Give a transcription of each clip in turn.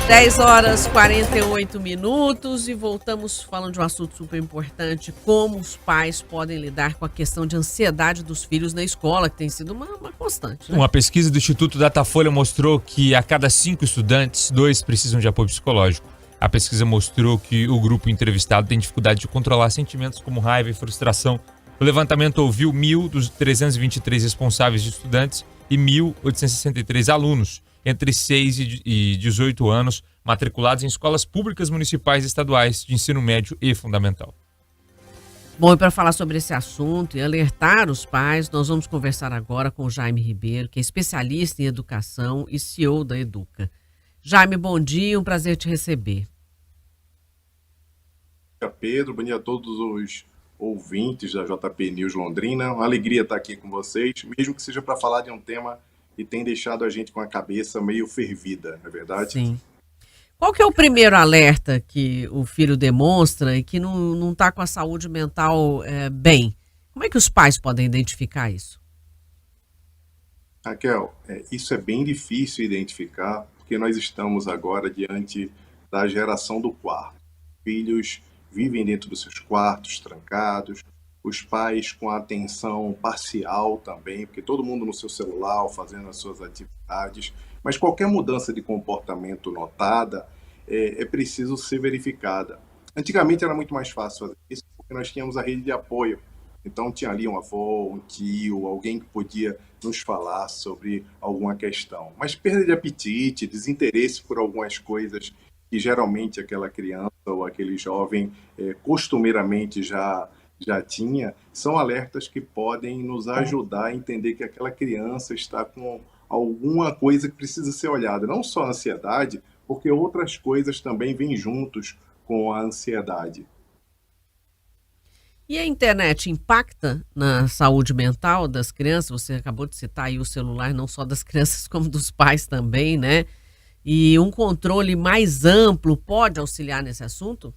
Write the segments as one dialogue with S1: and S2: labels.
S1: 10h48 e voltamos falando de um assunto super importante, como os pais podem lidar com a questão de ansiedade dos filhos na escola, que tem sido uma constante, né?
S2: Uma pesquisa do Instituto Datafolha mostrou que a cada 5 estudantes, 2 precisam de apoio psicológico. A pesquisa mostrou que o grupo entrevistado tem dificuldade de controlar sentimentos como raiva e frustração. O levantamento ouviu 1.000 dos 323 responsáveis de estudantes e 1.863 alunos entre 6 e 18 anos, matriculados em escolas públicas municipais e estaduais de ensino médio e fundamental.
S1: Bom, e para falar sobre esse assunto e alertar os pais, nós vamos conversar agora com o Jaime Ribeiro, que é especialista em educação e CEO da Educa. Jaime, bom dia, um prazer te receber.
S3: Bom dia, Pedro, bom dia a todos os ouvintes da JP News Londrina. Uma alegria estar aqui com vocês, mesmo que seja para falar de um tema que tem deixado a gente com a cabeça meio fervida, não é verdade?
S1: Sim. Qual que é o primeiro alerta que o filho demonstra e que não está com a saúde mental bem? Como é que os pais podem identificar isso?
S3: Raquel, isso é bem difícil identificar, porque nós estamos agora diante da geração do quarto. Filhos vivem dentro dos seus quartos, trancados, os pais com a atenção parcial também, porque todo mundo no seu celular, fazendo as suas atividades, mas qualquer mudança de comportamento notada é preciso ser verificada. Antigamente era muito mais fácil fazer isso, porque nós tínhamos a rede de apoio. Então tinha ali um avô, um tio, alguém que podia nos falar sobre alguma questão. Mas perda de apetite, desinteresse por algumas coisas que geralmente aquela criança ou aquele jovem costumeiramente já tinha, são alertas que podem nos ajudar a entender que aquela criança está com alguma coisa que precisa ser olhada. Não só a ansiedade, porque outras coisas também vêm juntos com a ansiedade.
S1: E a internet impacta na saúde mental das crianças? Você acabou de citar aí o celular, não só das crianças, como dos pais também, né? E um controle mais amplo pode auxiliar nesse assunto?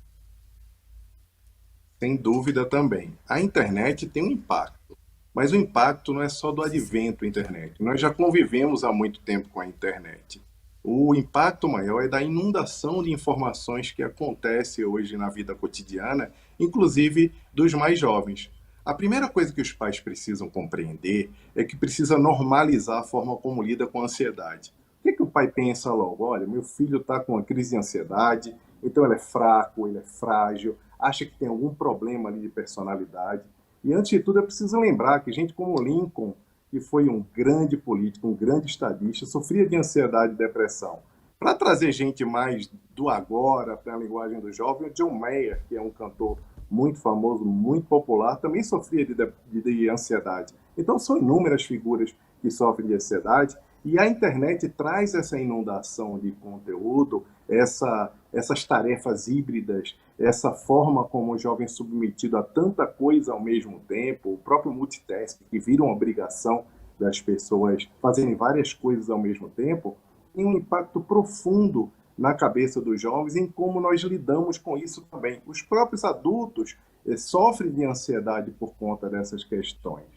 S3: Sem dúvida também. A internet tem um impacto, mas o impacto não é só do advento da internet. Nós já convivemos há muito tempo com a internet. O impacto maior é da inundação de informações que acontece hoje na vida cotidiana, inclusive dos mais jovens. A primeira coisa que os pais precisam compreender é que precisa normalizar a forma como lida com a ansiedade. O que o pai pensa logo? Olha, meu filho está com uma crise de ansiedade, então ele é fraco, ele é frágil, acha que tem algum problema ali de personalidade. E antes de tudo é preciso lembrar que gente como Lincoln, que foi um grande político, um grande estadista, sofria de ansiedade e depressão. Para trazer gente mais do agora, para a linguagem do jovem, o John Mayer, que é um cantor muito famoso, muito popular, também sofria de ansiedade. Então são inúmeras figuras que sofrem de ansiedade, e a internet traz essa inundação de conteúdo, essas tarefas híbridas, essa forma como o jovem é submetido a tanta coisa ao mesmo tempo, o próprio multitasking, que vira uma obrigação das pessoas fazerem várias coisas ao mesmo tempo, tem um impacto profundo na cabeça dos jovens em como nós lidamos com isso também. Os próprios adultos sofrem de ansiedade por conta dessas questões.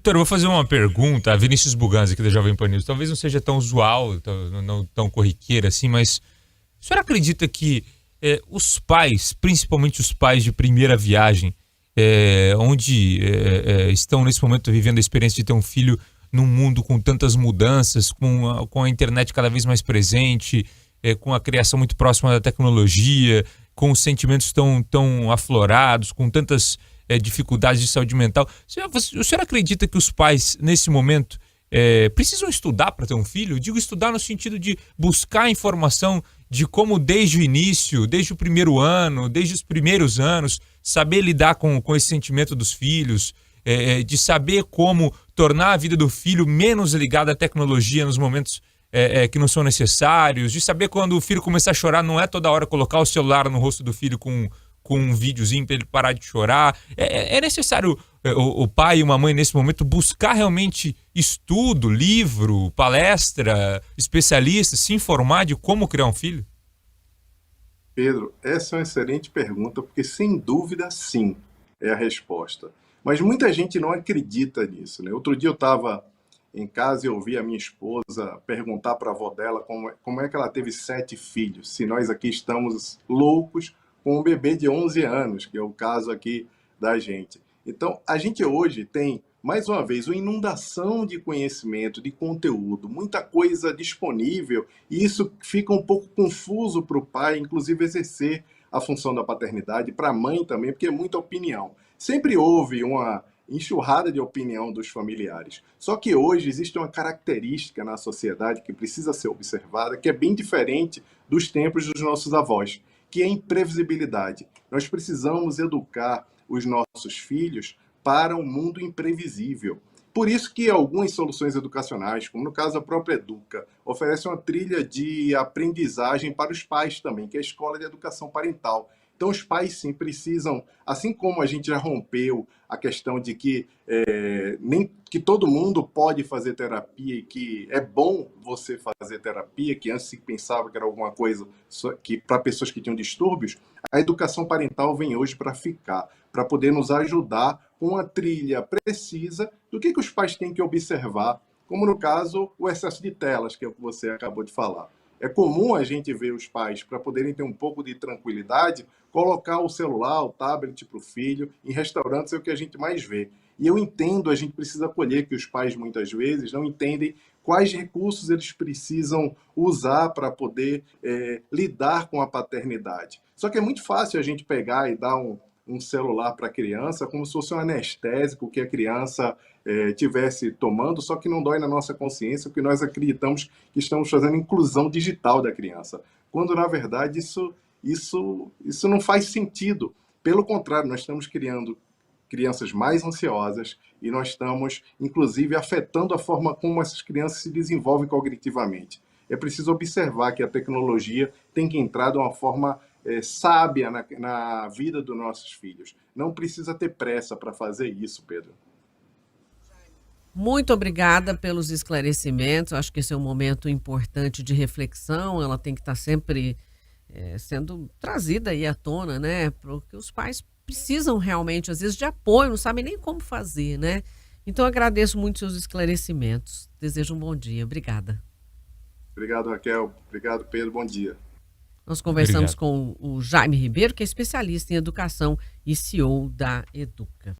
S2: Doutor, eu vou fazer uma pergunta a Vinícius Buganza, aqui da Jovem Pan News. Talvez não seja tão usual, não tão corriqueira assim, mas o senhor acredita que os pais, principalmente os pais de primeira viagem, onde estão nesse momento vivendo a experiência de ter um filho num mundo com tantas mudanças, com a internet cada vez mais presente, com a criação muito próxima da tecnologia, com os sentimentos tão aflorados, com tantas dificuldades de saúde mental. O senhor acredita que os pais, nesse momento, precisam estudar para ter um filho? Eu digo estudar no sentido de buscar informação de como desde o início, desde o primeiro ano, desde os primeiros anos, saber lidar com esse sentimento dos filhos, de saber como tornar a vida do filho menos ligada à tecnologia nos momentos que não são necessários, de saber quando o filho começar a chorar, não é toda hora colocar o celular no rosto do filho com um videozinho para ele parar de chorar. É necessário o pai e uma mãe nesse momento buscar realmente estudo, livro, palestra, especialista, se informar de como criar um filho?
S3: Pedro, essa é uma excelente pergunta, porque sem dúvida sim é a resposta. Mas muita gente não acredita nisso, né? Outro dia eu estava em casa e ouvi a minha esposa perguntar para a avó dela como é que ela teve 7 filhos, se nós aqui estamos loucos com um bebê de 11 anos, que é o caso aqui da gente. Então, a gente hoje tem, mais uma vez, uma inundação de conhecimento, de conteúdo, muita coisa disponível, e isso fica um pouco confuso para o pai, inclusive exercer a função da paternidade, para a mãe também, porque é muita opinião. Sempre houve uma enxurrada de opinião dos familiares. Só que hoje existe uma característica na sociedade que precisa ser observada, que é bem diferente dos tempos dos nossos avós, que é a imprevisibilidade. Nós precisamos educar os nossos filhos para um mundo imprevisível. Por isso que algumas soluções educacionais, como no caso a própria Educa, oferecem uma trilha de aprendizagem para os pais também, que é a Escola de Educação Parental. Então, os pais, sim, precisam, assim como a gente já rompeu a questão de que nem que todo mundo pode fazer terapia e que é bom você fazer terapia, que antes se pensava que era alguma coisa que para pessoas que tinham distúrbios, a educação parental vem hoje para ficar, para poder nos ajudar com uma trilha precisa do que os pais têm que observar, como no caso o excesso de telas, que é o que você acabou de falar. É comum a gente ver os pais, para poderem ter um pouco de tranquilidade, colocar o celular, o tablet para o filho. Em restaurantes é o que a gente mais vê. E eu entendo, a gente precisa acolher que os pais muitas vezes não entendem quais recursos eles precisam usar para poder lidar com a paternidade. Só que é muito fácil a gente pegar e dar um celular para a criança como se fosse um anestésico que a criança tivesse tomando, só que não dói na nossa consciência, porque nós acreditamos que estamos fazendo inclusão digital da criança, quando na verdade isso não faz sentido. Pelo contrário, nós estamos criando crianças mais ansiosas e nós estamos, inclusive, afetando a forma como essas crianças se desenvolvem cognitivamente. É preciso observar que a tecnologia tem que entrar de uma forma sábia na vida dos nossos filhos. Não precisa ter pressa para fazer isso, Pedro.
S1: Muito obrigada pelos esclarecimentos. Acho que esse é um momento importante de reflexão. Ela tem que estar sempre sendo trazida aí à tona, né? Porque os pais precisam realmente, às vezes, de apoio, não sabem nem como fazer, né? Então, agradeço muito seus esclarecimentos. Desejo um bom dia. Obrigada.
S3: Obrigado, Raquel. Obrigado, Pedro. Bom dia.
S1: Nós conversamos
S2: Obrigado.
S1: com o Jaime Ribeiro, que é especialista em educação e CEO da Educa.